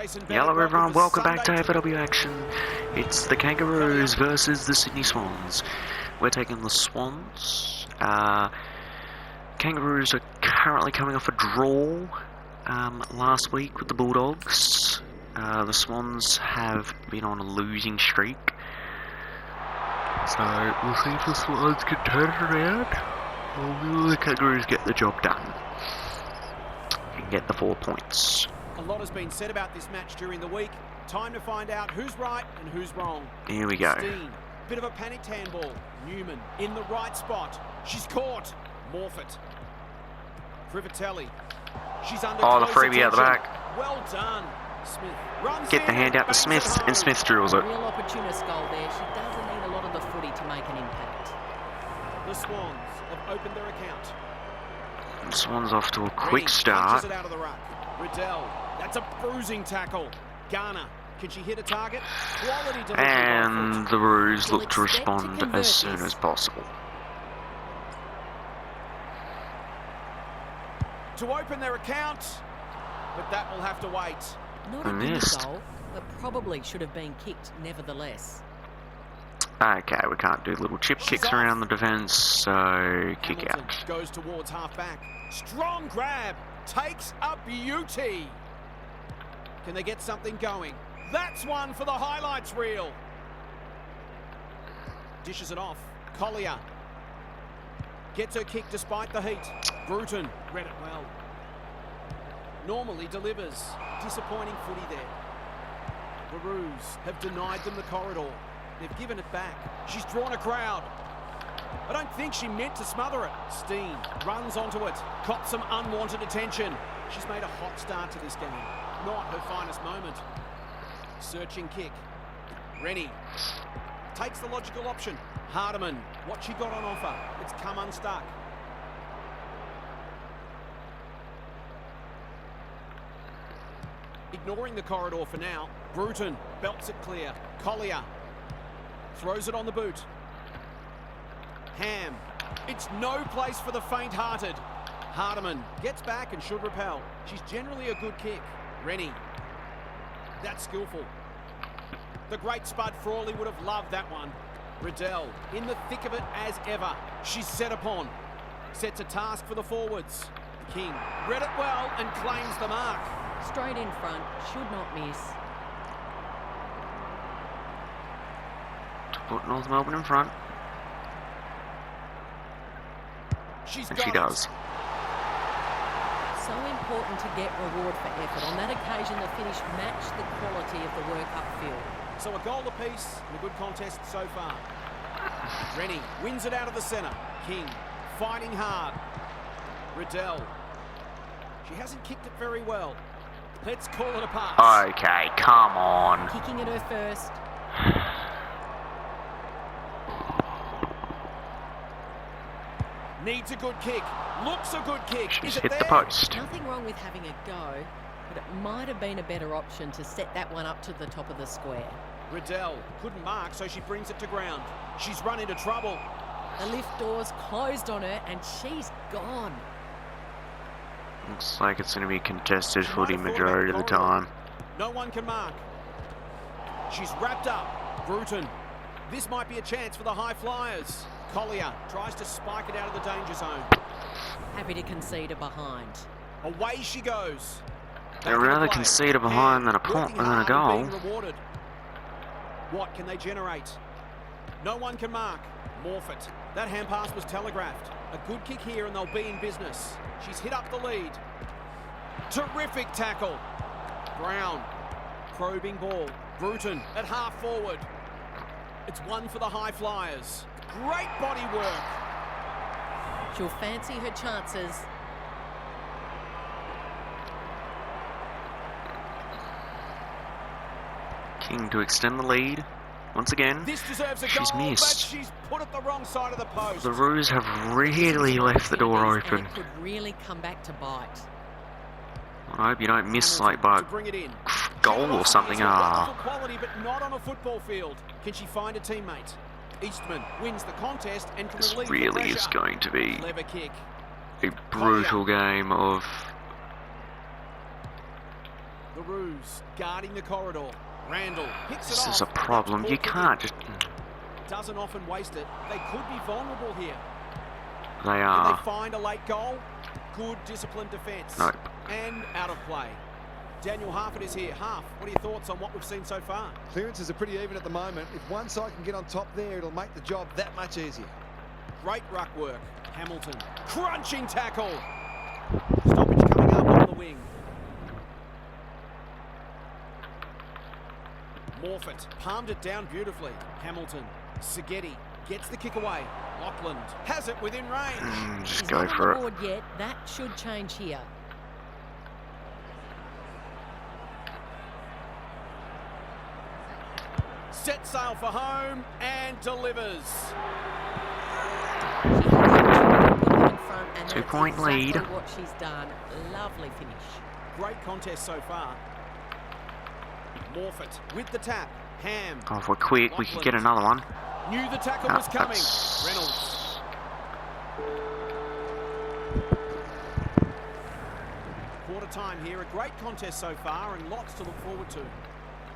Hello everyone, welcome back to AFLW action. It's the Kangaroos versus the Sydney Swans. We're taking the Swans. Kangaroos are currently coming off a draw last week with the Bulldogs. The Swans have been on a losing streak. So we'll see if the Swans can turn it around, or will the Kangaroos get the job done and get the 4 points. A lot has been said about this match during the week. Time to find out who's right and who's wrong. Here we go. Steen, bit of a panicked handball. Newman in the right spot. She's caught. Morfitt. Frivatelli. She's under the close freebie out the attention. back. Well done. Smith runs Get the hand out to Smith, and Smith drills it. Real opportunist goal there. She doesn't need a lot of the footy to make an impact. The Swans have opened their account. The Swans off to a quick start. It out of the ruck. Riddell. That's a bruising tackle. Garner. Can she hit a target? Quality delivery. And the Roos look to respond as soon as possible. To open their account, but that will have to wait. Not a good goal, but probably should have been kicked nevertheless. Okay, we can't do little chip kicks around the defence, so kick Hamilton out. Goes towards half back. Strong grab. Takes a beauty. Can they get something going? That's one for the highlights reel. Dishes it off. Collier. Gets her kick despite the heat. Bruton read it well. Normally delivers. Disappointing footy there. The Roos have denied them the corridor. They've given it back. She's drawn a crowd. I don't think she meant to smother it. Steen runs onto it. Caught some unwanted attention. She's made a hot start to this game. Not her finest moment. Searching kick. Rennie takes the logical option. Hardiman, what she got on offer. It's come unstuck. Ignoring the corridor for now. Bruton belts it clear. Collier throws it on the boot. Ham. It's no place for the faint-hearted. Hardiman gets back and should repel. She's generally a good kick. Rennie. That's skillful. The great Spud Frawley would have loved that one. Riddell in the thick of it as ever. She's set upon. Sets a task for the forwards. King read it well and claims the mark. Straight in front, should not miss. To put North Melbourne in front. And she does. So important to get reward for effort. On that occasion, the finish matched the quality of the work upfield. So a goal apiece and a good contest so far. Rennie wins it out of the centre. King fighting hard. Riddell. She hasn't kicked it very well. Let's call it a pass. Okay, come on. Kicking at her first. Needs a good kick. Looks a good kick. She's Is it hit there? the post. Nothing wrong with having a go, but it might have been a better option to set that one up to the top of the square. Riddell couldn't mark, so she brings it to ground. She's run into trouble. The lift doors closed on her, and she's gone. Looks like it's going to be contested footy majority of the time. No one can mark. She's wrapped up. Bruton. This might be a chance for the high flyers. Collier tries to spike it out of the danger zone. Happy to concede a behind. Away she goes. They'd rather concede a behind than a point than a goal. Rewarded. What can they generate? No one can mark. Morfitt. That hand pass was telegraphed. A good kick here and they'll be in business. She's hit up the lead. Terrific tackle. Brown. Probing ball. Bruton at half forward. It's one for the high flyers. Great body work. She'll fancy her chances. King to extend the lead. Once again, This deserves a she's goal, missed. but she's put it the wrong side of the post. The Roos have really left the door open. And it could really come back to bite. I hope you don't miss like by To bring it in. goal or something. Wonderful quality, but not on a football field. Can she find a teammate? Eastman wins the contest and can This relieve the really pressure. is going to be Clever kick. a brutal game of The Roos guarding the corridor. Randall picks it off. This is a problem. You can't just... Doesn't often waste it. They could be vulnerable here. They Can are. they find a late goal? Good disciplined defence. Nope. And out of play. Daniel Harford is here. Harf, what are your thoughts on what we've seen so far? Clearances are pretty even at the moment. If one side can get on top there, it'll make the job that much easier. Great ruck work. Hamilton. Crunching tackle. Stoppage coming up on the wing. Morfitt palmed it down beautifully. Hamilton. Seghetti gets the kick away. Lachlan has it within range. Just He's go not for on the it. board yet. That should change here. Set sail for home and delivers. She had the opportunity to put them in front, and that's 2-point exactly lead. what she's done. Lovely finish. Great contest so far. Morfitt with the tap. Ham. Oh, if we're quick, we could get another one. Knew the tackle Ah, was coming. that's- Reynolds. Quarter time here. A great contest so far and lots to look forward to.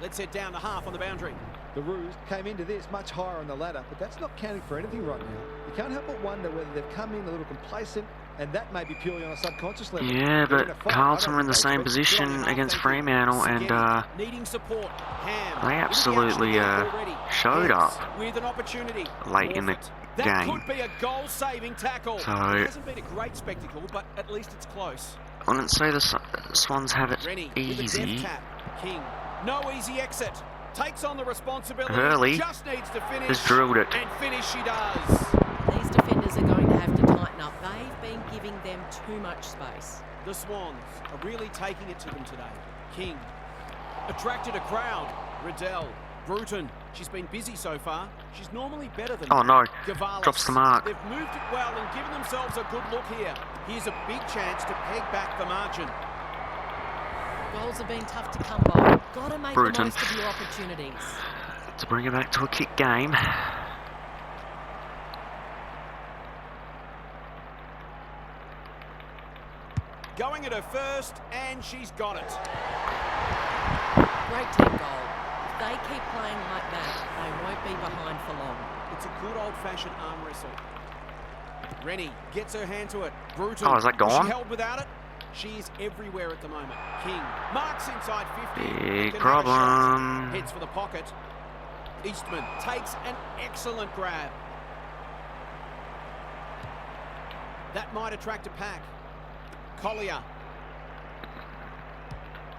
Let's head down to half on the boundary. The Roos came into this much higher on the ladder, but that's not counting for anything right now. You can't help but wonder whether they've come in a little complacent, and that may be purely on a subconscious level. Yeah, They're in a but fight. Carlton I were in don't the think same they position against Fremantle, and Needing support. Ham. they With the absolutely action already. showed Hicks up with an opportunity. late in the Morfitt. That game. could be a goal-saving tackle. So- It hasn't been a great spectacle, but at least it's close. I wouldn't say the Swans have it Rennie with a easy. deft tap. King. No easy exit. Takes on the responsibility. Hurley Just needs to finish. has drilled it. And finish she does. These defenders are going to have to tighten up. They've been giving them too much space. The Swans are really taking it to them today. King. Attracted a crowd. Riddell. Bruton. She's been busy so far. She's normally better than Oh that. no, Gavalis. drops the mark. They've moved it well and given themselves a good look here. Here's a big chance to peg back the margin. Goals have been tough to come by. Got to make Bruton. the most of your opportunities. To bring it back to a kick game. Going at her first, and she's got it. Great team goal. If they keep playing like that, they won't be behind for long. It's a good old-fashioned arm wrestle. Rennie gets her hand to it. Bruton. Oh, is that Was gone? she held without it? She's everywhere at the moment. King marks inside 50. Big Can have a problem. shot. Heads for the pocket. Eastman takes an excellent grab. That might attract a pack. Collier.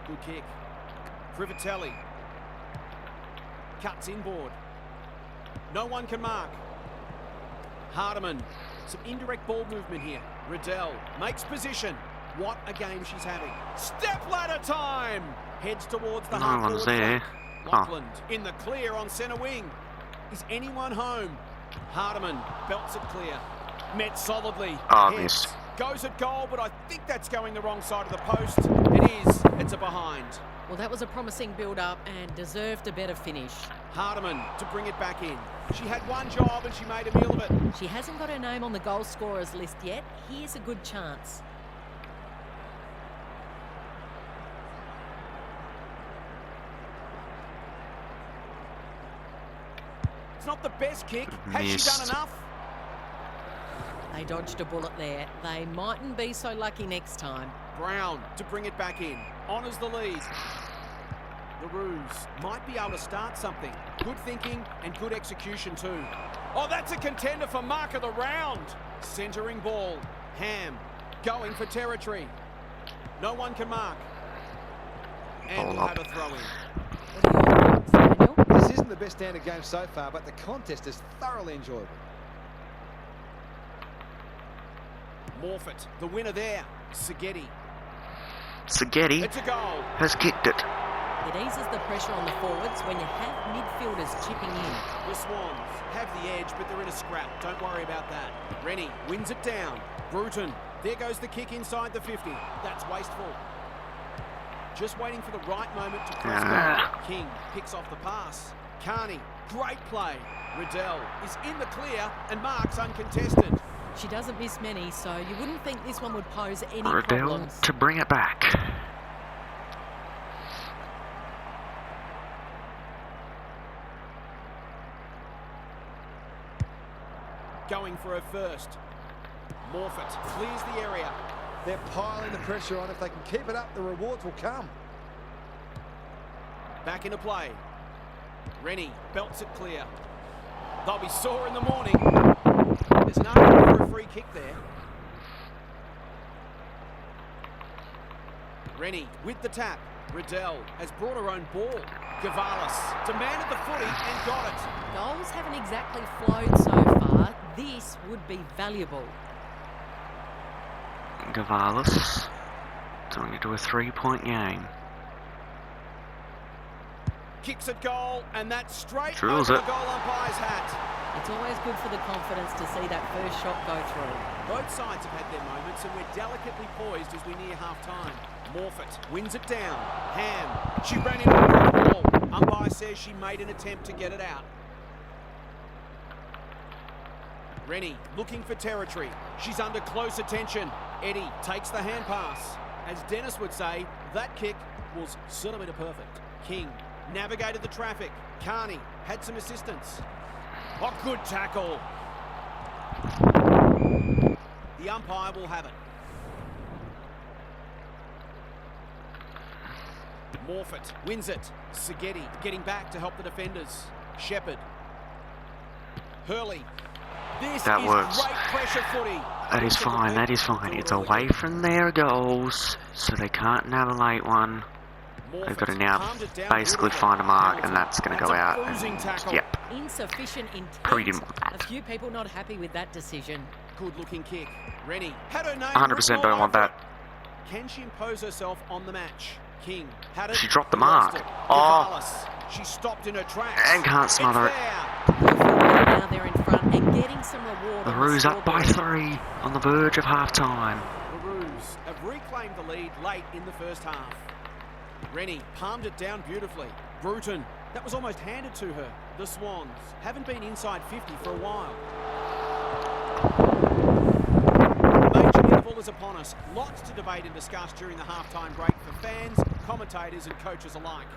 Good kick. Privatelli. Cuts inboard. No one can mark. Hardiman. Some indirect ball movement here. Riddell makes position. What a game she's having. Step ladder time! Heads towards the No half one's forward there. flank. Lachlan in the clear on centre wing. Is anyone home? Hardiman belts it clear. Met solidly. Oh, Heads. missed. Goes at goal, but I think that's going the wrong side of the post. It is. It's a behind. Well, that was a promising build-up and deserved a better finish. Hardiman to bring it back in. She had one job and she made a meal of it. She hasn't got her name on the goal scorers list yet. Here's a good chance. It's not the best kick. Has she Missed. done enough? They dodged a bullet there. They mightn't be so lucky next time. Brown to bring it back in. Honours the lead. The Roos might be able to start something. Good thinking and good execution too. Oh, that's a contender for mark of the round. Centering ball. Ham going for territory. No one can mark. And Ball we'll up. have a throw in. What are your thoughts, Daniel? This isn't the best standard game so far, but the contest is thoroughly enjoyable. Morfitt, the winner there. Seghetti. Seghetti It's a goal. has kicked it. It eases the pressure on the forwards when you have midfielders chipping in. The Swans have the edge, but they're in a scrap. Don't worry about that. Rennie wins it down. Bruton. There goes the kick inside the 50. That's wasteful. Just waiting for the right moment to press goal. King picks off the pass. Carney, great play. Riddell is in the clear and marks uncontested. She doesn't miss many, so you wouldn't think this one would pose any Riddell problems. to bring it back. going for her first. Morfitt clears the area. They're piling the pressure on. If they can keep it up, the rewards will come. Back into play. Rennie belts it clear. They'll be sore in the morning. There's nothing for a free kick there. Rennie with the tap. Riddell has brought her own ball. Gavalis demanded the footy and got it. Goals haven't exactly flowed so far. This would be valuable. Gavalis turning it to a 3-point game. Kicks at goal, and that's straight Drills over it. the goal umpire's hat. It's always good for the confidence to see that first shot go through. Both sides have had their moments, and we're delicately poised as we near half-time. Morfitt wins it down. Ham, she ran into the ball. Umpire says she made an attempt to get it out. Rennie looking for territory. She's under close attention. Eddie takes the hand pass. As Dennis would say, that kick was centimetre perfect. King navigated the traffic. Carney had some assistance. Oh, good tackle. The umpire will have it. Morfitt wins it. Seghetti getting back to help the defenders. Shepherd. Hurley. This That is works. great pressure footy. That is fine, that is fine. It's away from their goals, so they can't navigate one. They've got to now basically find a mark, and that's going to go out. And, yep, Insufficient intent. probably didn't want A that. few people not happy with that decision. Good looking kick. Rennie had her name 100% don't want that. Can she impose herself on the match? King had it. She dropped the lost mark. it. Oh. Gavalis, she stopped in her tracks. And can't smother it. It's there. Now they're in front and getting some reward. The on Roos up by scoreboard. 3 on the verge of half-time. The Roos have reclaimed the lead late in the first half. Rennie palmed it down beautifully. Bruton, that was almost handed to her. The Swans haven't been inside 50 for a while. The major interval is upon us. Lots to debate and discuss during the halftime break for fans, commentators and coaches alike.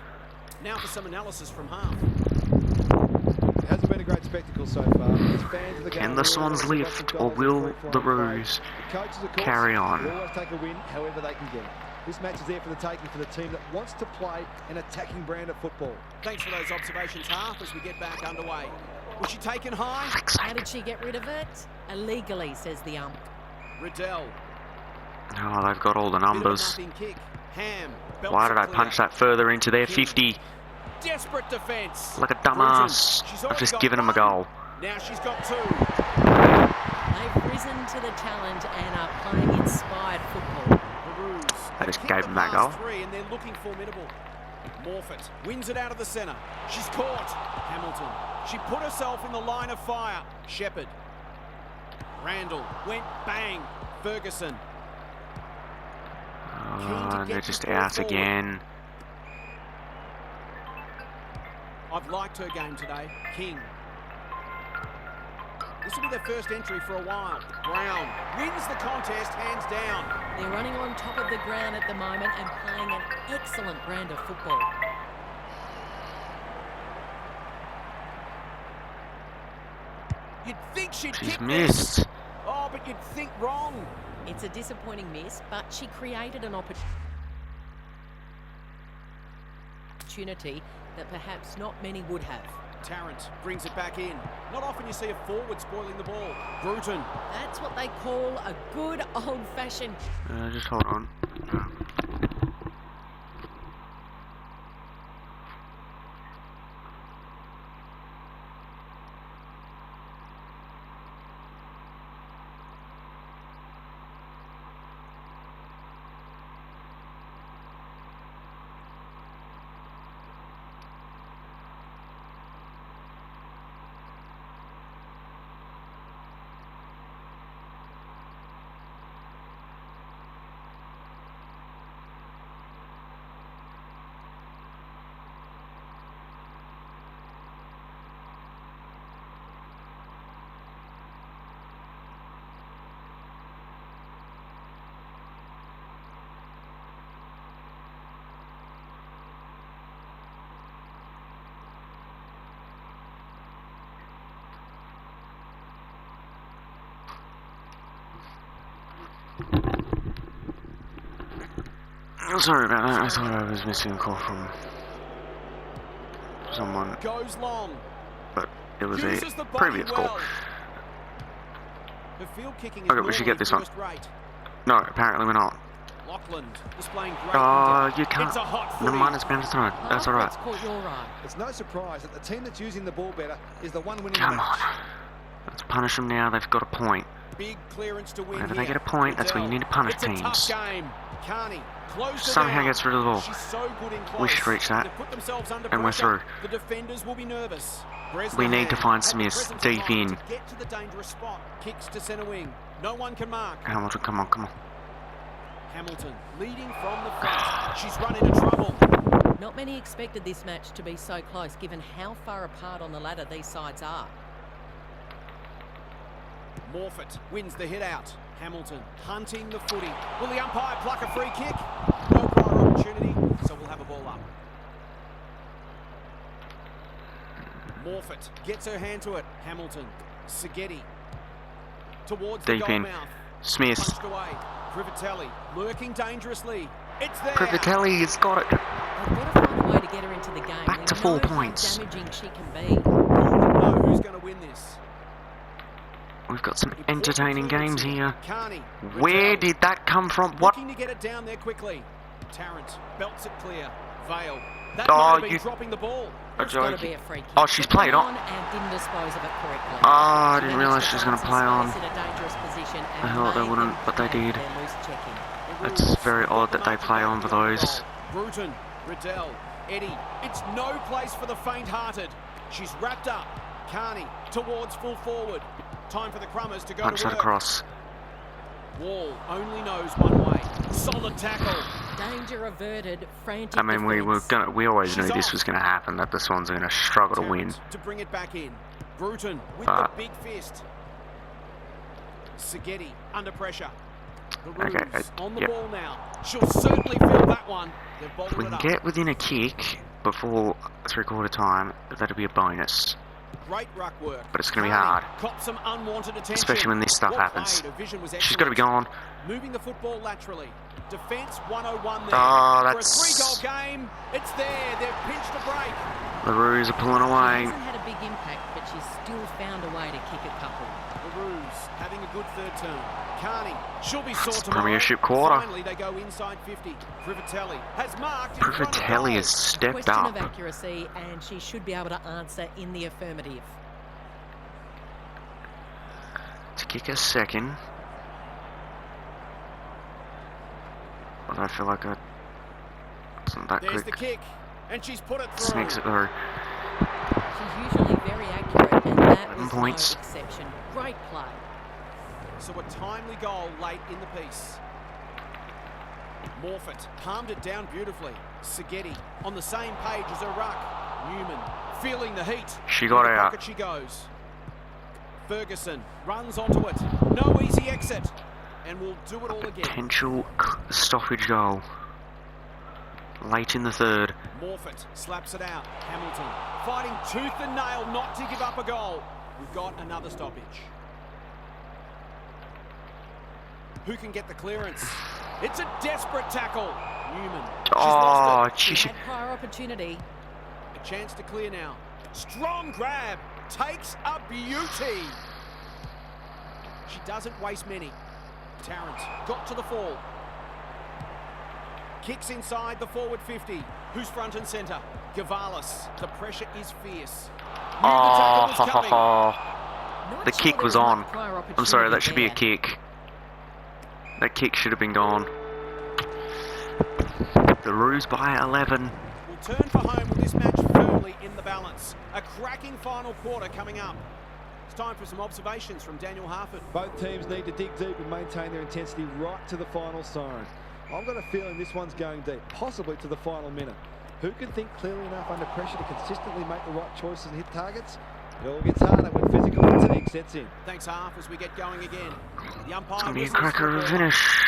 Now for some analysis from half. It hasn't been a great spectacle so far. As fans of the game, Can the Swans lift, or will the Roos carry on? Will always take a win however they can get it. This match is there for the taking for the team that wants to play an attacking brand of football. Thanks for those observations, half, as we get back underway. Was she taken high? How did she get rid of it? Illegally, says the ump. Riddell. Oh, they've got all the Bit of a numbers. nothing kick. Ham. belts Why did it I clear. punch that further into their 50? Desperate defence. Like a dumbass. She's I've already just got given them a one. goal. Now she's got 2. They've risen to the challenge and are playing inspired football. The Roos I have just kicked gave the them that past goal. 3 and they're looking formidable. Morfitt wins it out of the centre. She's caught. Hamilton. She put herself in the line of fire. Shepherd. Randall went bang. Ferguson. Oh, they're just out again. I've liked her game today. King. This will be their first entry for a while. Brown wins the contest hands down. They're running on top of the ground at the moment and playing an excellent brand of football. You'd think she'd She's kick missed. this. Oh, but you'd think wrong. It's a disappointing miss, but she created an opportunity that perhaps not many would have. Tarrant brings it back in. Not often you see a forward spoiling the ball. Bruton. That's what they call a good old-fashioned... Just hold on. Sorry about that. I thought I was missing a call from someone, Goes long. but it was a Uses the body previous call. well. The field kicking is Okay, we should get this one. first rate. No, apparently we're not. Lockland displaying great Oh, intent. you can't. It's a hot The footy. minus penalty throw. That's Oh, alright. that's caught your eye. It's no surprise that the team that's using the ball better is the one winning the Come match. on. Let's punish them now. They've got a point. Big clearance to win Whenever here. they get a point, that's where you need to punish It's a tough teams. game. Carney close to Somehow down. gets rid of the ball. She's so good in close. We should reach that. They've put themselves under And we're pressure. through. The defenders will be nervous. We need to find Had the Smith presence of deep mind in. to get to the dangerous spot. Kicks to centre wing. No one can mark. Hamilton, come on, come on. Hamilton leading from the front. She's run into trouble. Not many expected this match to be so close, given how far apart on the ladder these sides are. Morfitt wins the hit out. Hamilton hunting the footy. Will the umpire pluck a free kick? No prior opportunity, so we'll have a ball up. Morfitt gets her hand to it. Hamilton. Sigeti towards the Deep goal in. mouth. Smith. Punched away. Privatelli lurking dangerously. It's there. Privatelli has got it. They've got to find a way to get her into the game. Back We to know 4 how points. damaging she can be. Who would know who's going to win this? We've got some entertaining games here. Carney. Where Riddell. did that come from? What? Looking to get it down there quickly. Tarrant belts it clear. Vale. That Oh, might have been you- dropping the ball. It's got to be a free kick. Oh, she's played on. And didn't dispose of it correctly. Oh, I She didn't managed realise to she was find going to some play on. space in a dangerous position and I thought they made wouldn't, them but they pay did. their loose checking. It's very odd that they play on for those. Bruton, Riddell, Eddie. It's no place for the faint-hearted. She's wrapped up. Carney towards full forward. Time for the Crummers to go Punch to that work. across. Wall only knows one way. Solid tackle. Danger averted, frantic I mean, defence. we always knew She's this off. was going to happen, that the Swans are going to struggle to win. Tarrant to bring it back in. Bruton with But- the big fist. Sigeti under pressure. The Okay, Roos on the yep. ball now. She'll certainly feel that one. They've bowled If we it can up. get within a kick before 3/4 time, that'd be a bonus. Great ruck work. But it's gonna be Carney hard. Caught some unwanted attention. Especially when this stuff Well happens. played. Her vision was She's got to be excellent. gone. Moving the football laterally. Defence 101 there. Oh, For a that's- 3-goal game, it's there. They've pinched a break. The Roos are pulling She away. hasn't had a big impact, but she's still found a way to kick a couple. The Roos having a good third turn. Carney, she'll be sore tomorrow. Premiership quarter. Finally, they go inside 50. Privatelli has marked in front of Privatelli goal. has stepped Question up. of accuracy, and she should be able to answer in the affirmative. To kick a second. But I feel like I wasn't that There's the quick. kick, and she's put it through. Sneaks it through. She's usually very accurate, and that 11 was points. no exception. Great play. So a timely goal late in the piece. Morfitt palmed it down beautifully. Sigeti on the same page as her ruck. Newman feeling the heat. She got In the out. pocket she goes. Ferguson runs onto it. No easy exit. And we'll do it all again. Potential stoppage goal. Late in the third. Morfitt slaps it out. Hamilton fighting tooth and nail not to give up a goal. We've got another stoppage. Who can get the clearance? It's a desperate tackle. Newman. She's lost it. She She had prior opportunity. A chance to clear now. Strong grab. Takes a beauty. She doesn't waste many. Tarrant got to the fall. Kicks inside the forward 50. Who's front and centre? Gavalis. The pressure is fierce. Knew the tackle was coming. Not The sure kick there was much on. prior I'm sorry, that should be a opportunity kick. That kick should have been gone. The Roos by 11. Will turn for home with this match firmly in the balance. A cracking final quarter coming up. It's time for some observations from Daniel Harford. Both teams need to dig deep and maintain their intensity right to the final siren. I've got a feeling this one's going deep, possibly to the final minute. Who can think clearly enough under pressure to consistently make the right choices and hit targets? It all gets harder when physical fatigue sets in. Thanks, Harf, as we get going again. The It's umpire going to be a whistles cracker for of a ball. finish.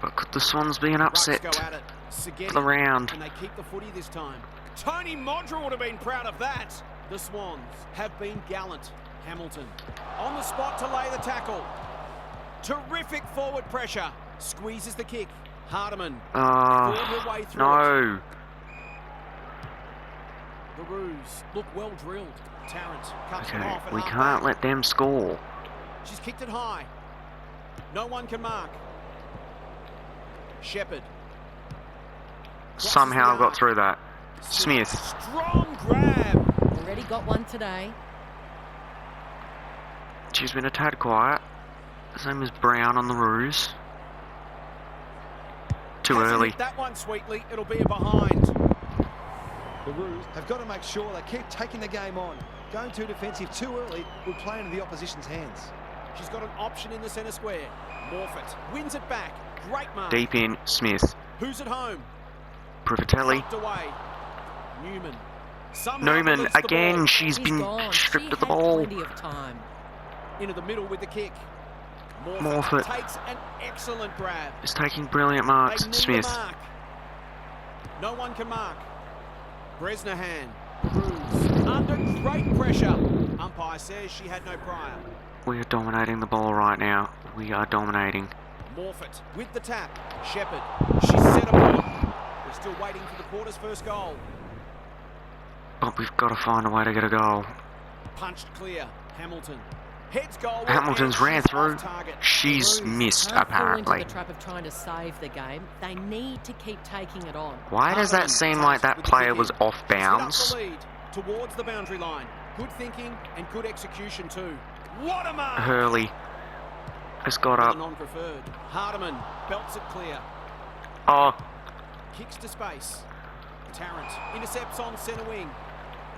But could the Swans be an Rucks upset go at it. Sigeti. for the round? And they keep the footy this time. Tony Modra would have been proud of that. The Swans have been gallant. Hamilton on the spot to lay the tackle. Terrific forward pressure. Squeezes the kick. Hardiman fought her way through it. No. The Roos look well drilled. Tarrant cuts them Okay, off at we half can't back. let them score. She's kicked it high. No one can mark. Shepherd. Crosses Somehow the got arc. through that. Smith. Strong grab. Already got one today. She's been a tad quiet. Same as Brown on the Roos. Too Hasn't early. hit that one sweetly. It'll be a behind. The Roos have got to make sure they keep taking the game on. Going too defensive too early will play into the opposition's hands. She's got an option in the centre square. Morfitt wins it back. Great mark. Deep in, Smith. Who's at home? Privatelli. Tucked away. Newman. Somehow Newman, lifts the again, ball. she's She's been gone. stripped She of the had ball. plenty of time. Into the middle with the kick. Morfitt takes an excellent grab. is taking brilliant They marks. need Smith. a mark. No one can mark. Bresnahan. Bruce. Under great pressure. Umpire says she had no prior. We are dominating the ball right now. We are dominating. Morfitt with the tap. Shepherd. She's set upon. We're still waiting for the quarter's first goal. But we've got to find a way to get a goal. Punched clear. Hamilton. Heads goal. Hamilton's and ran she's through. off target. She's missed, Can't fall apparently. into the trap of trying to save the game. They need to keep taking it on. Why does that seem like that player was off She's hit up bounds? the lead towards the boundary line. Good thinking and good execution too. What a mark! Hurley just got The up. non-preferred. Hardiman belts it clear. Oh, Kicks to space. Tarrant intercepts on centre wing.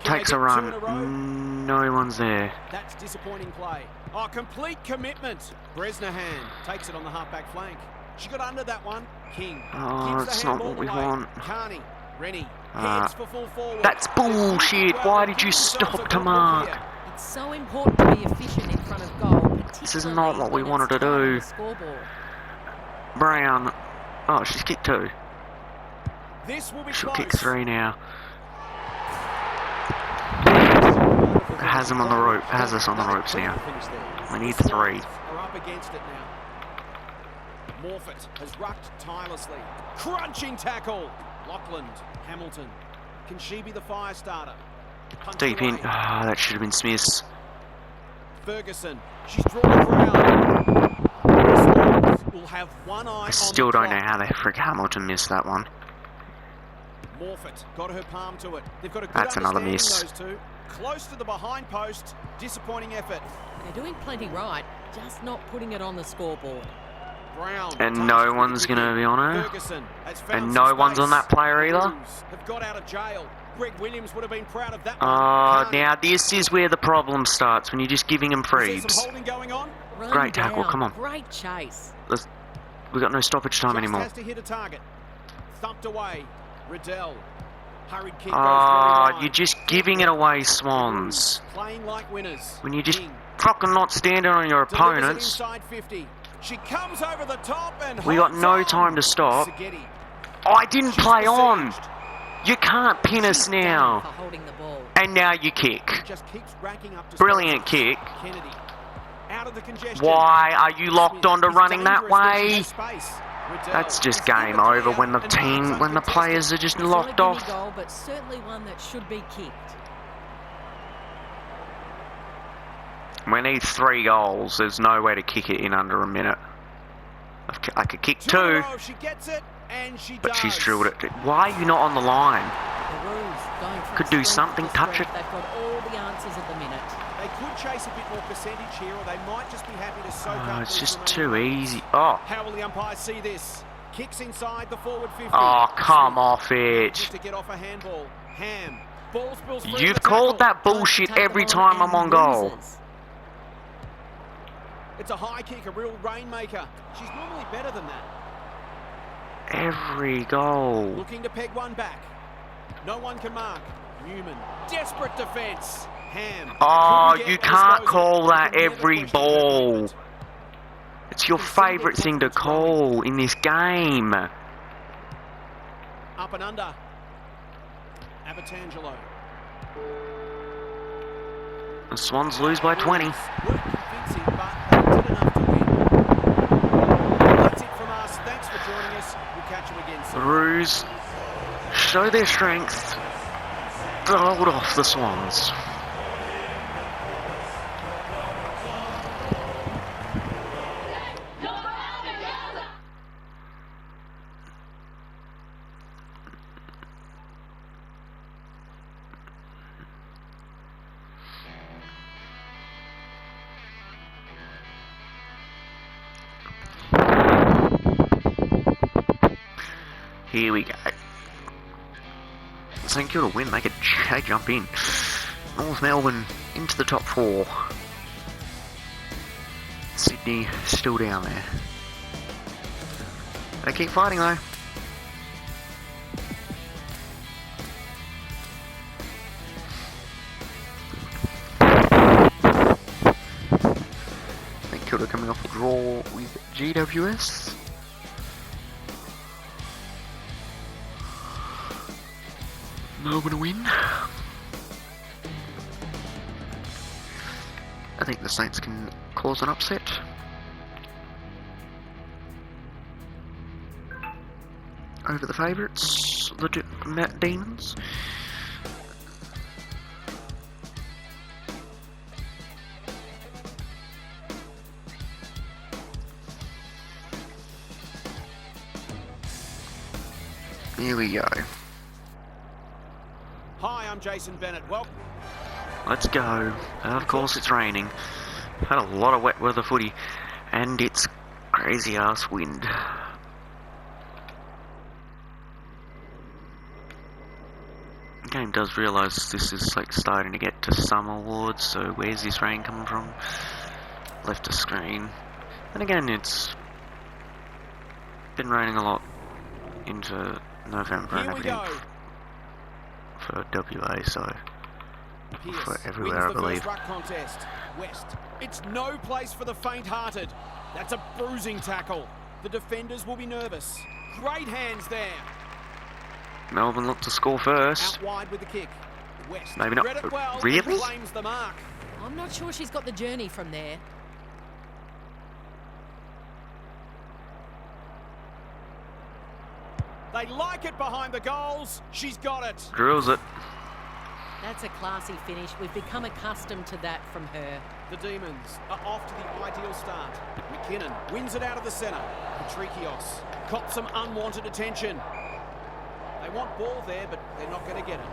takes a run. No one's there. That's disappointing play. Oh, complete commitment. Bresnahan takes it on the half-back flank. She got under that one. King. Oh, gives the that's not handball what we away. want. Carney. Rennie. Ah, Heads for full forward. That's bullshit. Why did you stop to mark? It's so important to be efficient in front of goal. This is not what we wanted to do. Scoreboard. Brown. Oh, she's kicked two. This will be She'll close. kick three now. Has him on the rope. Has us on the ropes now. We need three. Are up against it now. Morfitt has rucked tirelessly. Crunching tackle. Lockland. Hamilton. Can she be the fire starter? Punched Deep in. away. Ah, that should have been Smith's. Ferguson. She's drawn the crowd. The Swans will have one eye I on still the don't know clock. how the frick Hamilton missed that one. Morfitt got her palm to it. They've got a good That's another understanding, miss. those two. Close to the behind post. Disappointing effort. They're doing plenty right, just not putting it on the scoreboard. Brown. And touched no with one's the going to kick. be on her. Ferguson has found And some no one's on space. that player either. Blues have got out of jail. Greg Williams would have been proud of that one. Oh, Carney. now this is where the problem starts, when you're just giving him Is there freebs. some holding going on? Run Great tackle, down. come on. Great chase. We've got no stoppage time Just anymore. has to hit a target. Thumped away. Riddell. Hurried kick goes Oh, very wide. you're just giving it away, Swans. Playing like winners. When you're just King fucking not standing on your delivers it opponents. inside 50. She comes over the top and We got holds no on. time to stop. Seghetti. Oh, I didn't She's play on. besieged. You can't pin us She's done now. for holding the ball. And now you kick. She just keeps racking up Brilliant distractions. kick. Kennedy. Out of the congestion. Why are you locked onto Smith is running that dangerous when she way? has space. Riddell That's just is in game the over clear when the and team, marks when the uncontested. players are just It's not a locked gimme off. goal, but certainly one that should be kicked. We need 3 goals. There's no way to kick it in under a minute. I could kick 2 in a 2, row. She gets it, and she but does. she's drilled it. Why are you not on the line? The Roos going from Could do strength something, to touch strength. it. They've got all the answers at the minute. They could chase a bit more percentage here, or they might just be happy to soak Oh, up. it's these just remaining too runs. easy. Oh, How will the umpires see this? Kicks inside the forward 50. oh, come Smith off manages it. to get off a handball. Ham. Ball spills through You've the called tackle. that bullshit Take it every on time I'm and on goal. loses. It's a high kick, a real rainmaker. She's normally better than that. Every goal. Looking to peg one back. No one can mark. Newman. Desperate defence. Ham. Oh, Couldn't get you the can't disposal. call that Can never every question her ball. commitment. It's your You can see their favourite thing to confidence growing. call in this game. Up and under. Abatangelo. The Swans lose by 20. Weren't convincing, but they did enough to win. That's it from us. Thanks for joining us. We'll catch him again. The Roos show their strength to hold off the Swans. Here we go. St Kilda win, they jump in. North Melbourne into the top 4. Sydney still down there. They keep fighting though. St Kilda coming off a draw with GWS. Melbourne win. I think the Saints can cause an upset. Over the favourites, the Demons. Here we go. Hi, I'm Jason Bennett. Welcome. Let's go. Of course it's raining. Had a lot of wet weather footy. And it's crazy ass wind. The game does realise this is like starting to get to summer wards, so where's this rain coming from? Left the screen. And again, it's been raining a lot into November and everything. For WA, so for everywhere, I believe. Contest. West. It's no place for the faint-hearted. That's a bruising tackle. The defenders will be nervous. Great hands there. Melbourne look to score first. Out wide with the kick. West. Maybe not. Read it well. Really? Claims the mark. I'm not sure she's got the journey from there. They like it behind the goals. She's got it. Drills it. That's a classy finish. We've become accustomed to that from her. The Demons are off to the ideal start. McKinnon wins it out of the centre. Patrikios cops some unwanted attention. They want ball there, but they're not going to get it.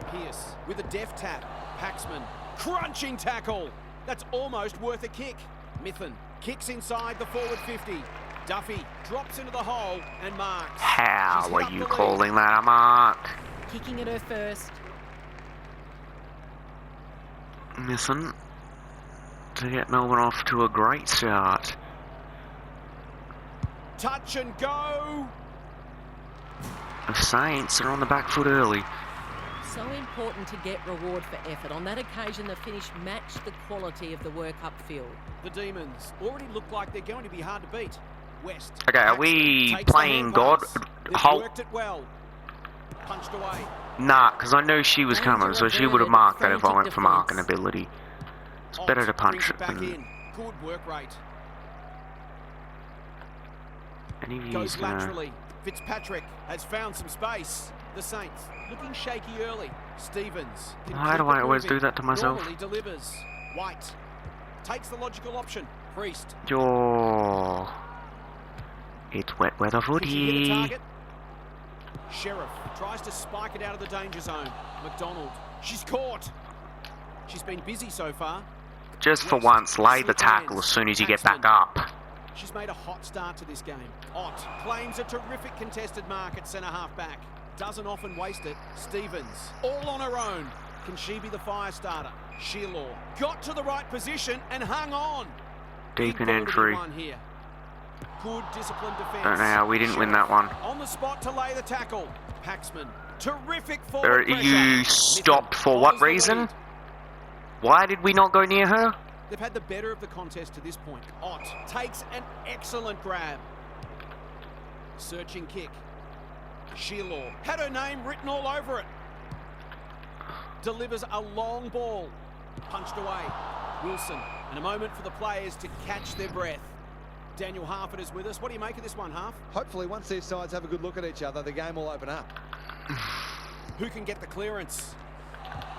Pearce with a deft tap. Paxman, crunching tackle. That's almost worth a kick. Mithen kicks inside the forward 50. Duffy drops into the hole and marks. How are you calling that a mark? Kicking at her first. Mithen to get Melbourne off to a great start. Touch and go. The Saints are on the back foot early. So important to get reward for effort. On that occasion, the finish matched the quality of the work upfield. The Demons already look like they're going to be hard to beat. West. Okay, are we playing God? Worked it well. Punched away. Nah, because I know she was coming, so she would have marked that if I went for marking ability. It's better to punch it back than in. Good work rate. any of you Goes laterally. Fitzpatrick has found some space. The Saints looking shaky early. Stevens. Why do I always do that to myself? Normally delivers. White takes the logical option. Priest. It's wet weather footy. Sheriff tries to spike it out of the danger zone. McDonald. She's caught. She's been busy so far. Just for once, lay the tackle as soon as you get back up. She's made a hot start to this game. Ott claims a terrific contested mark at centre-half back. Doesn't often waste it. Stevens, all on her own. Can she be the fire starter? Shearlaw got to the right position and hung on. Deep in entry. Here. Good disciplined defence. Don't know how we didn't win that one. On the spot to lay the tackle. Paxman, terrific forward pressure. You stopped for what reason? Why did we not go near her? They've had the better of the contest to this point. Ott takes an excellent grab. Searching kick. Shearlaw had her name written all over it. Delivers a long ball. Punched away. Wilson, and a moment for the players to catch their breath. Daniel Harford is with us. What do you make of this one, Harf? Hopefully, once these sides have a good look at each other, the game will open up. Who can get the clearance?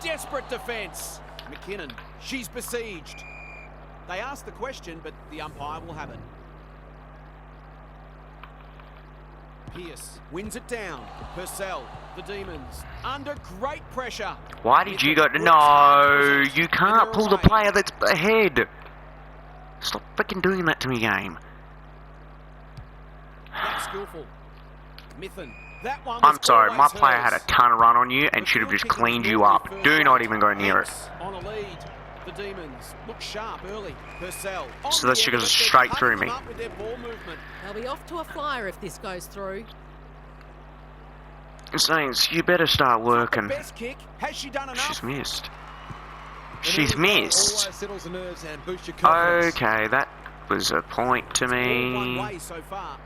Desperate defence. McKinnon, she's besieged. They asked the question, but the umpire will have it. Pearce wins it down. Purcell, the Demons, under great pressure. Why did you go to... No, you can't pull the player that's ahead. Stop freaking doing that to me, game. That's skillful. Mithen. That one I'm was sorry, my always player hers. had a ton of run on you and should have just cleaned you up. Do not even go near it. On a lead. The Demons look sharp early. Purcell. So that she goes straight through me. With their ball movement. They'll be off to a flyer if this goes through. Saints, you better start working. Best kick. Has she done enough? She's missed. She's missed. Always settles the nerves and boosts your confidence. Okay, that was a point to All one me. way so far.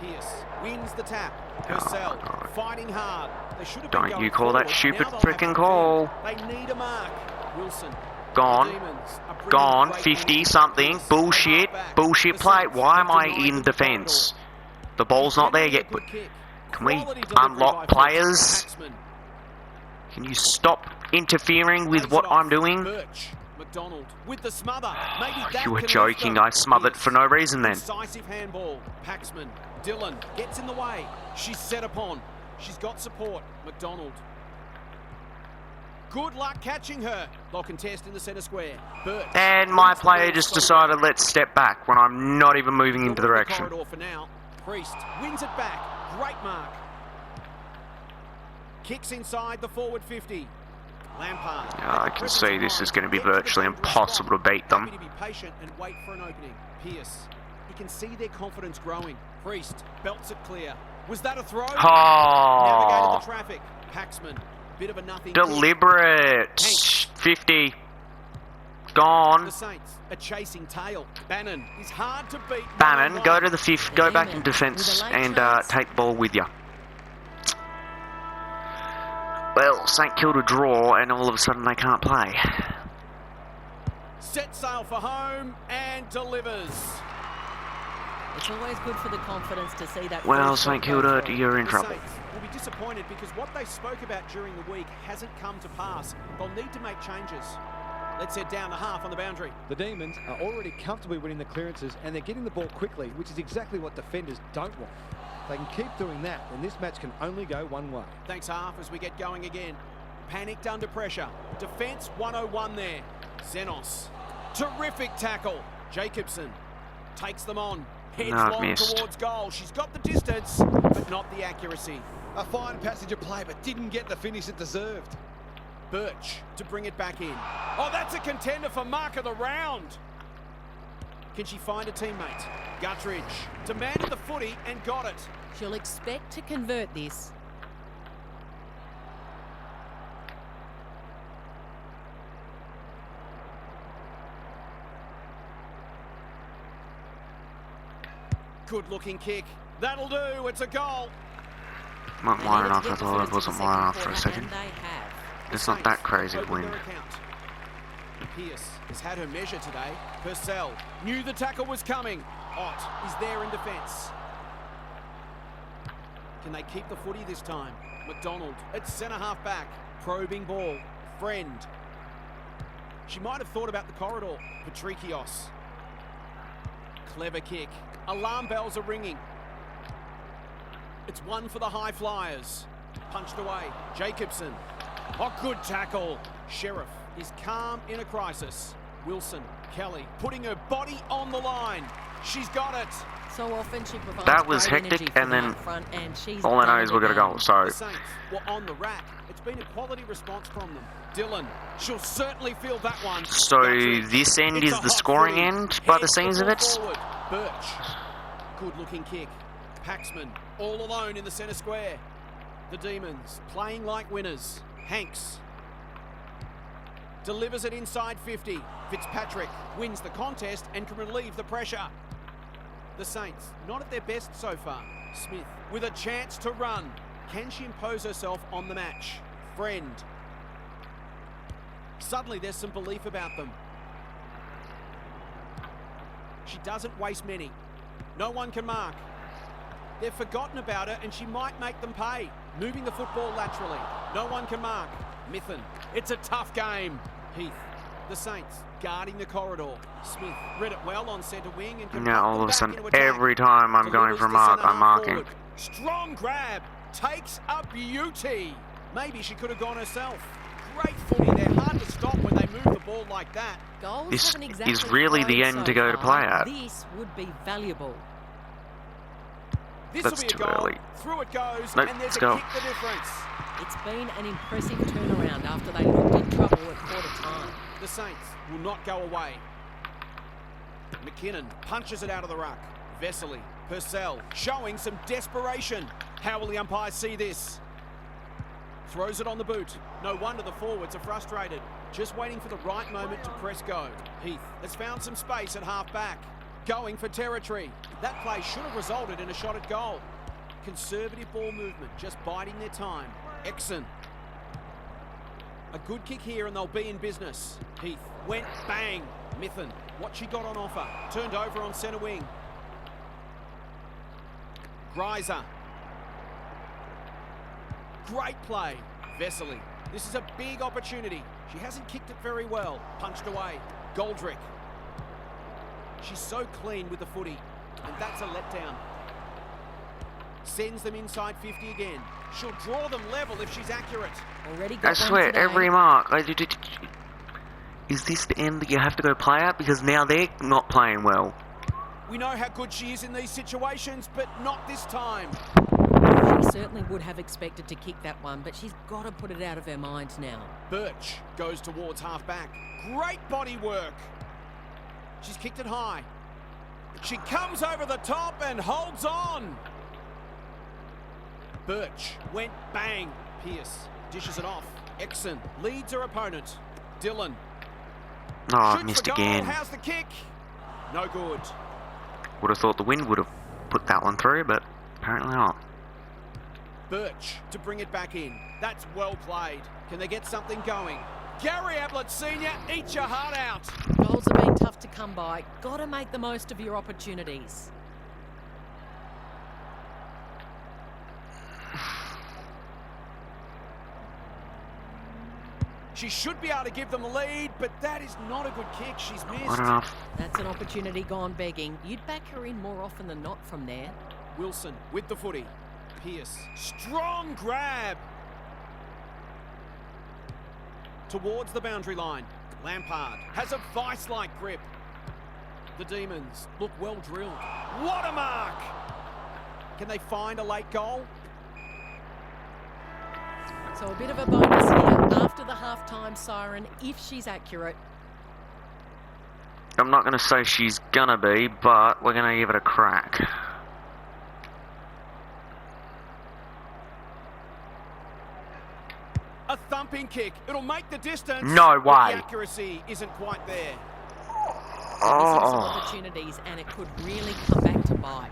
Pearce wins the tap. Purcell fighting hard. They should have been Don't going you call that forward. stupid Now they'll have to frickin' call. defend. They need a mark. Wilson. Gone. The Demons are bringing Gone. great 50 energy. something. Pearce, Bullshit. half-back. Bullshit The play. Saints Why have am I denied in the defence? corridor. The ball's not there yet. Good kick. Can we Quality delivery unlock by players? Paxman. Can you stop interfering with Lays what it off. I'm doing? Birch. McDonald with the smother. Maybe that You were can lift joking. them. I smothered for no reason then. Decisive handball. Paxman. Dillon gets in the way. She's set upon. She's got support. McDonald. Good luck catching her. They'll contest in the centre square. Birch. And my wins the player ball just solid. decided, let's step back when I'm not even moving into the They're in direction. corridor for now. Priest wins it back. Great mark. Kicks inside the forward 50. Lampard. I can see this is going to be virtually impossible to beat them. Happy to be patient and wait for an opening. Pierce. You can see their confidence growing. Priest belts it clear. Was that a throw? Navigated Oh, the traffic. Paxman. Bit of a nothing. deliberate. Hanks. 50. The Gone. Saints are chasing tail. Bannon is hard to beat. Bannon, one-on-one. go to the fifth, go back in defence and take the ball with you. Well, St Kilda draw and all of a sudden they can't play. Set sail for home and delivers. It's always good for the confidence to see that. Well, first shot St go Kilda, through. you're in The trouble. Saints will be disappointed because what they spoke about during the week hasn't come to pass. They'll need to make changes. Let's head down the half on the boundary. The Demons are already comfortably winning the clearances and they're getting the ball quickly, which is exactly what defenders don't want. If they can keep doing that, then this match can only go one way. Thanks, half, as we get going again. Panicked under pressure. Defence 101 there. Xenos. Terrific tackle. Jacobson takes them on. Heads No, I've long missed. towards goal. She's got the distance, but not the accuracy. A fine passage of play, but didn't get the finish it deserved. Birch to bring it back in. Oh, that's a contender for mark of the round. Can she find a teammate? Guttridge demanded the footy and got it. She'll expect to convert this. Good looking kick. That'll do. It's a goal. Not wide enough, I thought it wasn't wide enough for a second. And they have. It's not that crazy of Open wind. their account. Pearce has had her measure today. Purcell knew the tackle was coming. Ott is there in defence. Can they keep the footy this time? McDonald at centre half back. Probing ball. Friend. She might have thought about the corridor. Patrikios. Clever kick. Alarm bells are ringing. It's one for the high flyers. Punched away. Jacobson. Oh, good tackle. Sheriff is calm in a crisis. Wilson, Kelly, putting her body on the line. She's got it. So often she provides That was great hectic, energy for and the then up front, and she's all I know done is it we're going to again. go. So, The Saints were on the rack. It's been a quality response from them. Dillon, she'll certainly feel that one. so Guthrie. this end It's is a the hot scoring footy. end by the Heads seams the of ball it. forward. Birch, good looking kick. Paxman, all alone in the centre square. The Demons playing like winners. Hanks delivers it inside 50. Fitzpatrick wins the contest and can relieve the pressure. The Saints not at their best so far. Smith with a chance to run. Can she impose herself on the match? Friend. Suddenly there's some belief about them. She doesn't waste many. No one can mark. They've forgotten about her and she might make them pay. Moving the football laterally. No one can mark. Mithen. It's a tough game. Heath. The Saints guarding the corridor. Smith read it well on centre wing and can Now put all them of a back sudden, into attack. every time I'm going Delivers for a to mark, centre I'm half marking. forward. Strong grab. Takes a beauty. Maybe she could have gone herself. Great footy. They're hard to stop when they move the ball like that. Goals This haven't exactly is really the flowed end so to go to far. play at. This would be valuable. This will That's be a too goal. early. Through it goes, Nope, and there's let's a go. kick the difference. It's been an impressive turnaround after they looked in trouble at quarter time. The Saints will not go away. McKinnon punches it out of the ruck. Vesely, Purcell, showing some desperation. How will the umpires see this? Throws it on the boot. No wonder the forwards are frustrated. Just waiting for the right moment to press go. Heath has found some space at half back. Going for territory. That play should have resulted in a shot at goal. Conservative ball movement, just biding their time. Exon. A good kick here and they'll be in business. Heath went bang. Mithen, what she got on offer. Turned over on centre wing. Greiser. Great play. Vesely. This is a big opportunity. She hasn't kicked it very well. Punched away. Goldrick. She's so clean with the footy. And that's a letdown. Sends them inside 50 again. She'll draw them level if she's accurate. Already got I one swear, today. every mark. Is this the end that you have to go play at? Because now they're not playing well. We know how good she is in these situations, but not this time. She certainly would have expected to kick that one, but she's got to put it out of her mind now. Birch goes towards half back. Great body work. She's kicked it high. She comes over the top and holds on. Birch went bang. Pierce dishes it off. Exon leads her opponent. Dillon Oh, I shoots missed for goal. again. How's the kick? No good. Would have thought the wind would have put that one through, but apparently not. Birch to bring it back in. That's well played. Can they get something going? Gary Ablett Sr., eat your heart out. Goals have been tough to come by. Got to make the most of your opportunities. She should be able to give them a lead, but that is not a good kick. She's missed. Not enough. That's an opportunity gone begging. You'd back her in more often than not from there. Wilson with the footy. Pierce, strong grab. Towards the boundary line. Lampard has a vice-like grip. The Demons look well drilled. What a mark! Can they find a late goal? So a bit of a bonus here after the half-time siren, if she's accurate. I'm not going to say she's going to be, but we're going to give it a crack. A thumping kick. It'll make the distance. No but way. the accuracy isn't quite there. Missing some Oh, opportunities, and it could really come back to bite.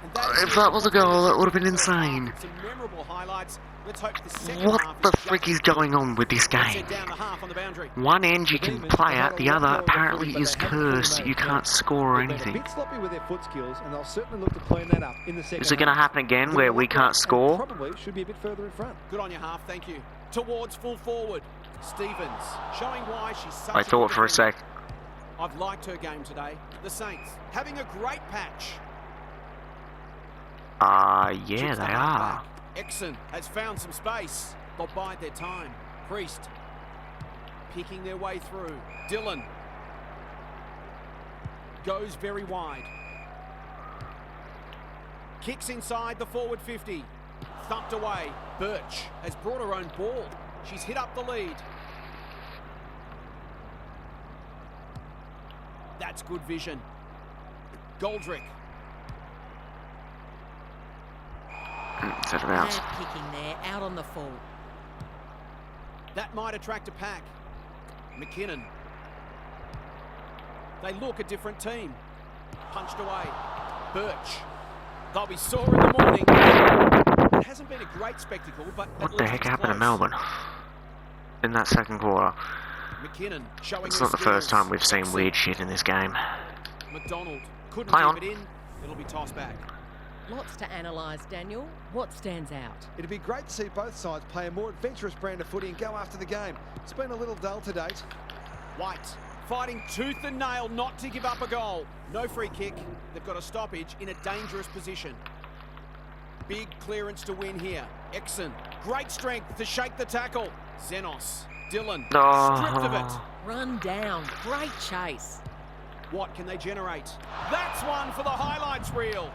And that is if it. that was a goal, that would have been insane. Some memorable highlights. Let's hope the second What half the is frick just is going on with this Sent game? down the half on the boundary. One end you The can Demons play have at, the had a other lot more of the apparently footy, but is they haven't fully cursed. made You it can't count. score or They've been a anything. bit sloppy with their foot skills, and they'll certainly look to clean that up in the second Is it going to half. happen again They've where been we locked can't up and score? Probably should be a bit further in front. Good on your half, thank you. Towards full forward. Stevens showing why she's such I a thought good for a defender. sec. I've liked her game today. The Saints having a great patch. Yeah, Chips they the are. halfback. Exon has found some space. They'll bide their time. Priest picking their way through. Dillon goes very wide. Kicks inside the forward 50. Thumped away. Birch has brought her own ball. She's hit up the lead. That's good vision. Goldrick. Set of outs. Bad kicking there, out on the full. That might attract a pack. McKinnon. They look a different team. Punched away. Birch. They'll be sore in the morning. It hasn't been a great spectacle, but What at the least heck it's happened to close. Melbourne in that second quarter? McKinnon showing It's her not the first skills. time we've seen Exon weird shit in this game. McDonald couldn't Play keep on. it in. It'll be tossed back. Lots to analyse, Daniel. What stands out? It'd be great to see both sides play a more adventurous brand of footy and go after the game. It's been a little dull to date. White fighting tooth and nail not to give up a goal. No free kick. They've got a stoppage in a dangerous position. Big clearance to win here. Exon, great strength to shake the tackle. Xenos, Dylan, stripped of it. Run down. Great chase. What can they generate? That's one for the highlights reel.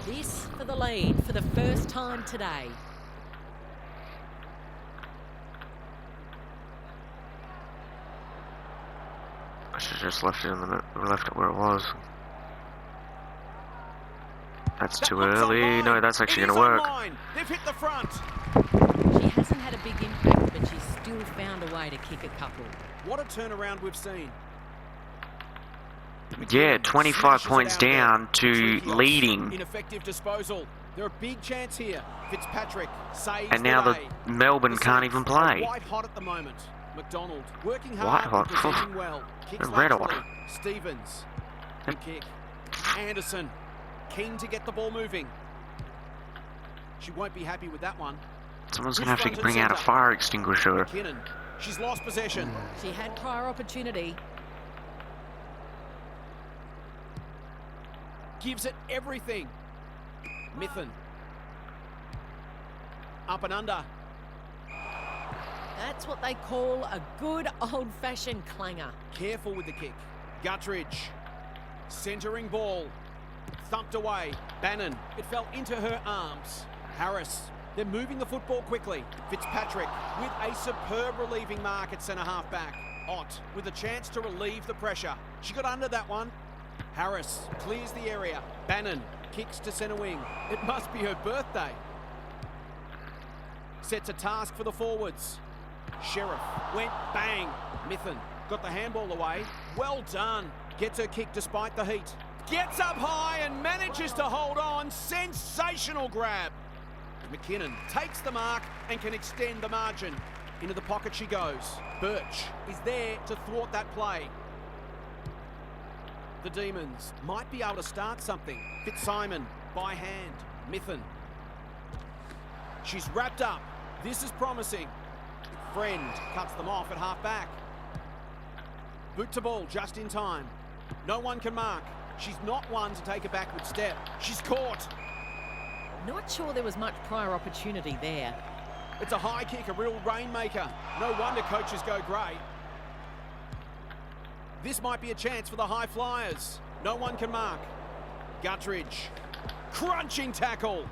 This for the lead for the first time today. I should have just left it in the left it where it was. That's too early. No, that's actually going to work. Online. They've hit the front. She hasn't had a big impact, but she's still found a way to kick a couple. What a turnaround we've seen. Yeah, 25 points down to leading. Ineffective disposal. They're a big chance here. Fitzpatrick saves And now the day. Melbourne can't even play. White hot at the moment. McDonald working White hard, hot. presenting well. Kicks Red hot. laterally. Stevens. Good kick. Anderson keen to get the ball moving. She won't be happy with that one. Someone's going to have to bring out a fire extinguisher. McKinnon. She's lost possession. She had prior opportunity. Gives it everything. Mithen. Up and under. That's what they call a good old-fashioned clanger. Careful with the kick. Guttridge. Centering ball. Thumped away. Bannon. It fell into her arms. Harris. They're moving the football quickly. Fitzpatrick with a superb relieving mark at centre-half back. Ott with a chance to relieve the pressure. She got under that one. Harris clears the area. Bannon kicks to centre wing. It must be her birthday. Sets a task for the forwards. Sheriff went bang. Mithen got the handball away. Well done. Gets her kick despite the heat. Gets up high and manages to hold on. Sensational grab. McKinnon takes the mark and can extend the margin. Into the pocket she goes. Birch is there to thwart that play. The Demons might be able to start something. Fitzsimon by hand. Mithen. She's wrapped up. This is promising. Friend cuts them off at half back. Boot to ball just in time. No one can mark. She's not one to take a backward step. She's caught. Not sure there was much prior opportunity there. It's a high kick, a real rainmaker. No wonder coaches go great. This might be a chance for the high flyers. No one can mark. Guttridge. Crunching tackle.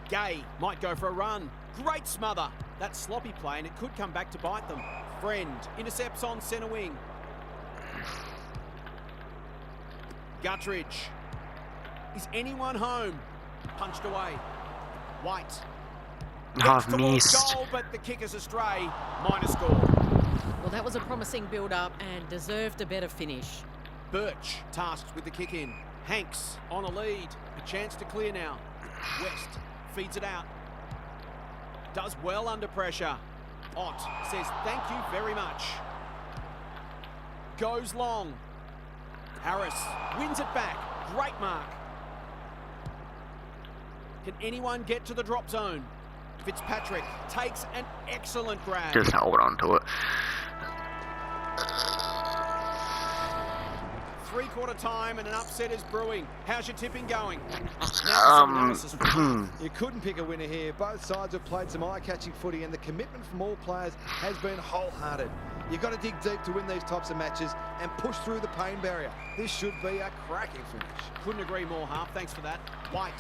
Gay might go for a run. Great smother. That sloppy play and it could come back to bite them. Friend intercepts on centre wing. Guttridge. Is anyone home? Punched away. White. I've Gets towards missed. goal, but the kick is astray. Minor score. Well, that was a promising build-up and deserved a better finish. Birch tasked with the kick in. Hanks on a lead. A chance to clear now. West feeds it out. Does well under pressure. Ott says thank you very much. Goes long. Harris wins it back. Great mark. Can anyone get to the drop zone? Fitzpatrick takes an excellent grab. Just hold on to it. Three-quarter time and an upset is brewing. How's your tipping going? You couldn't pick a winner here. Both sides have played some eye-catching footy and the commitment from all players has been wholehearted. You've got to dig deep to win these types of matches and push through the pain barrier. This should be a cracking finish. Couldn't agree more, Harp. Thanks for that. White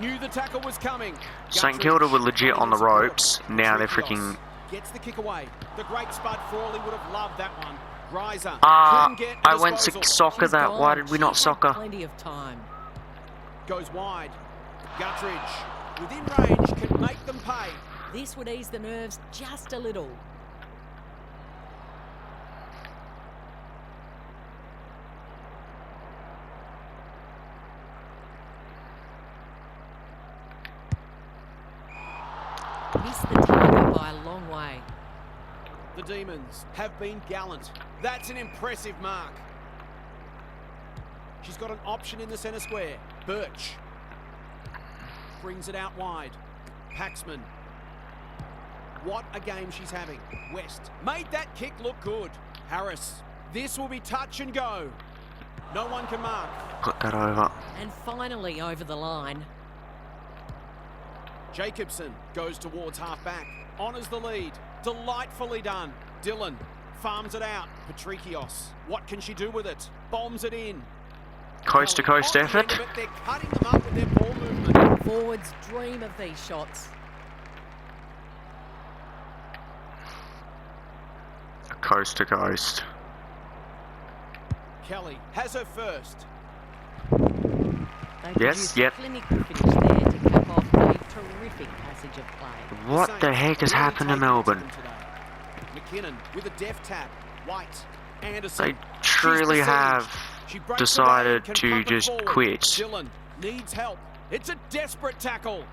knew the tackle was coming. St Kilda were legit on the ropes. Now they're freaking... Gets the kick away. The great Spud Frawley would have loved that one. Greiser couldn't get I went to soccer She's that. gone. Why did we not She had soccer? Plenty of time. Goes wide. Guttridge within range can make them pay. This would ease the nerves just a little. Missed the target by a long way. The Demons have been gallant. That's an impressive mark. She's got an option in the centre square. Birch brings it out wide. Paxman. What a game she's having. West made that kick look good. Harris. This will be touch and go. No one can mark. Put that over. And finally over the line. Jacobson goes towards half-back. Honours the lead. Delightfully done. Dillon farms it out. Patrikios. What can she do with it? Bombs it in. Coast to coast On the end effort. of it, they're cutting them up with their ball movement. Forwards dream of these shots. Coast to coast. Kelly has her first. They Yes, produced yep. a clinical finish there to cap off a terrific passage of play. What the heck has happened to Melbourne? McKinnon with a deft tap. White. Anderson. They truly have decided to just quit. Dillon needs help. It's a desperate tackle.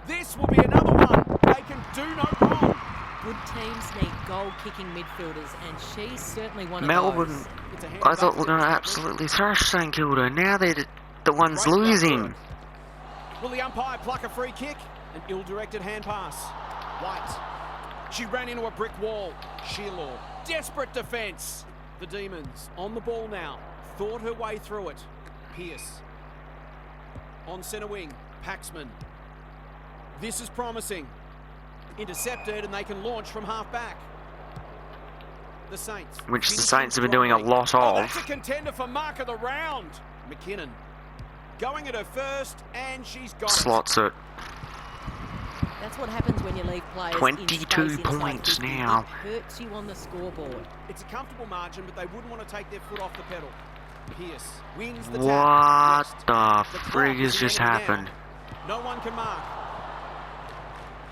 This will be another one. They can do no wrong. Good teams need goal-kicking midfielders, and she's certainly one of Melbourne, those. It's a I thought handball we were going to tackle. absolutely thrash St Kilda. Now they're the ones Great losing. work. Will the umpire pluck a free kick? An ill-directed hand pass. White. She ran into a brick wall. Shearlaw. Desperate defence. The Demons on the ball now. Thought her way through it. Pearce. On centre wing. Paxman. This is promising. Intercepted, and they can launch from half-back. The Saints. Which the finishing Saints have been doing a strongly. lot Oh, of. that's a contender for mark of the round. McKinnon. Going at her first, and she's got it. Slots it. That's what happens when you leave players 22 in space inside points 50. now. It hurts you on the scoreboard. It's a comfortable margin, but they wouldn't want to take their foot off the pedal. Pierce wins the What tap. West. the clock frig has is just running happened? now. No one can mark.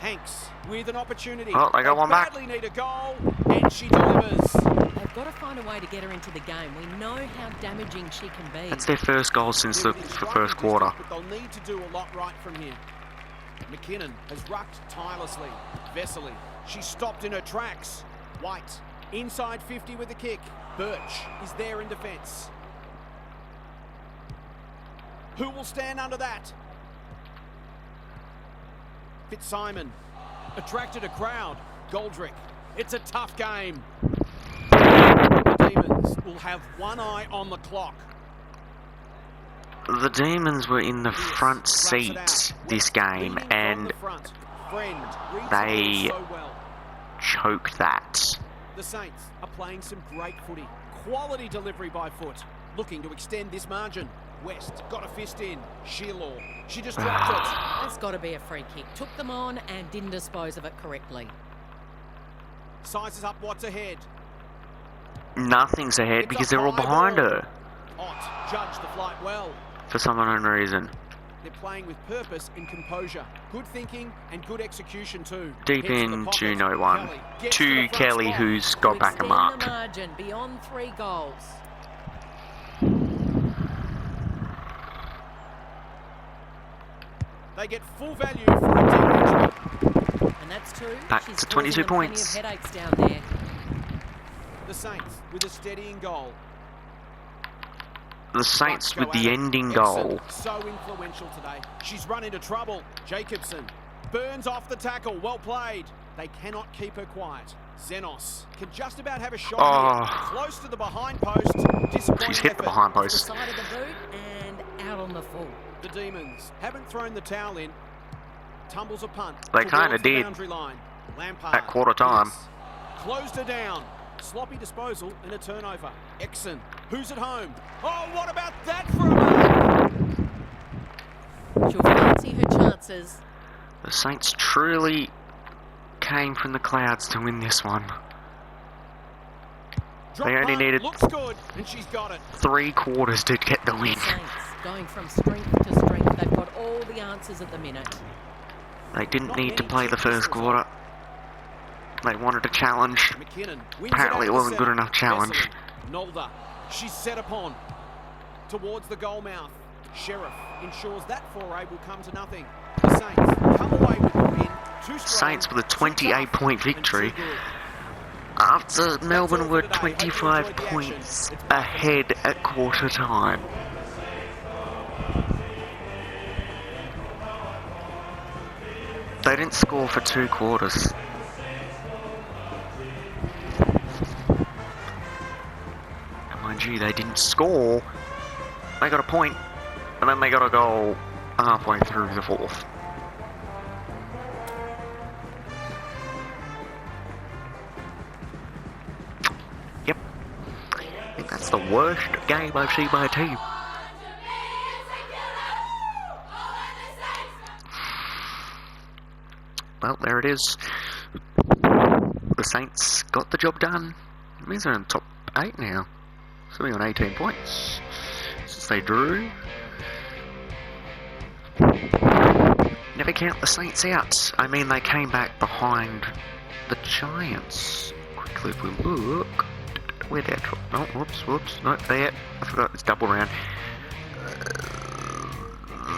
Hanks with an opportunity. Oh, they got one back. badly need a goal, and she delivers. They've got to find a way to get her into the game. We know how damaging she can be. That's their first goal since They're the within first striking quarter. distance, but they'll need to do a lot right from here. McKinnon has rucked tirelessly. Vesely, she's stopped in her tracks. White, inside 50 with the kick. Birch is there in defence. Who will stand under that? Fitzsimon attracted a crowd. Goldrick, it's a tough game. The Demons will have one eye on the clock. The Demons were in the Pierce front wraps it seat out. this game Leading from and the front. Friend reads they the ball so well. choked that. The Saints are playing some great footy. Quality delivery by foot. Looking to extend this margin. West got a fist in. Shearlaw. She just dropped it. That's got to be a free kick. Took them on and didn't dispose of it correctly. Sizes up what's ahead. Nothing's ahead It's a because they're all high behind ball. her Ott judged the flight well. for some unknown reason. They're playing with purpose and composure. Good thinking and good execution too. Deep Heads to the into pocket. no one. Kelly gets To the front Kelly, spot. who's got To back a extend mark. the margin beyond 3 goals. They get full value for a deep entry. And that's two. Back She's to 22 causing them points. Plenty of headaches down there. The Saints with a steadying goal. The Saints Bucks with go the at it. ending Exon, goal. So influential today. She's run into trouble. Jacobson burns off the tackle. Well played. They cannot keep her quiet. Zenos can just about have a shot Oh. here. Close to the behind post. Disappointing She's hit the effort. behind The post. side of the boot and out on the full. The Demons haven't thrown the towel in. Tumbles a punt. They towards kinda the did boundary line. Lampard. at quarter time. Pierce closed her down. Sloppy disposal and a turnover. Exon. Who's at home? Oh, what about that for a mark? She'll fancy her chances. The Saints truly came from the clouds to win this one. Drop They only punt, needed looks good, and she's got it. 3 quarters to get the win. Saints going from strength to strength. They've got all the answers at the minute. They didn't Not need to many play the cheap first whistles quarter. They wanted a challenge. McKinnon wins Apparently it it wasn't good enough challenge. Vesely, Nolder. She's set upon towards the goal mouth. Sheriff ensures that foray will come to nothing. The Saints come away with the win. Too strong, Saints with a too 28-point tough, and victory. too good. After Melbourne all for were today. Hope you 25 enjoyed the action. points It's back ahead at quarter time. They didn't score for 2 quarters. And mind you, they didn't score. They got a point, and then they got a goal halfway through the 4th. Yep. I think that's the worst game I've seen by a team. Well, there it is. The Saints got the job done. It means they're in the top 8 now. Sitting on 18 points. Since they drew. Never count the Saints out. I mean, they came back behind the Giants. Quickly, if we look. Where they're... Oh, whoops. Not there. I forgot it's double round.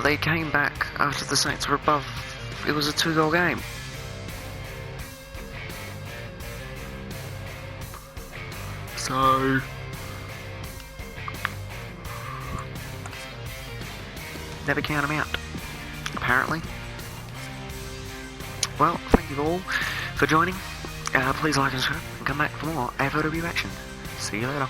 They came back after the Saints were above. It was a 2-goal game. So... never count them out, apparently. Well, thank you all for joining. Please like and subscribe and come back for more AFLW action. See you later.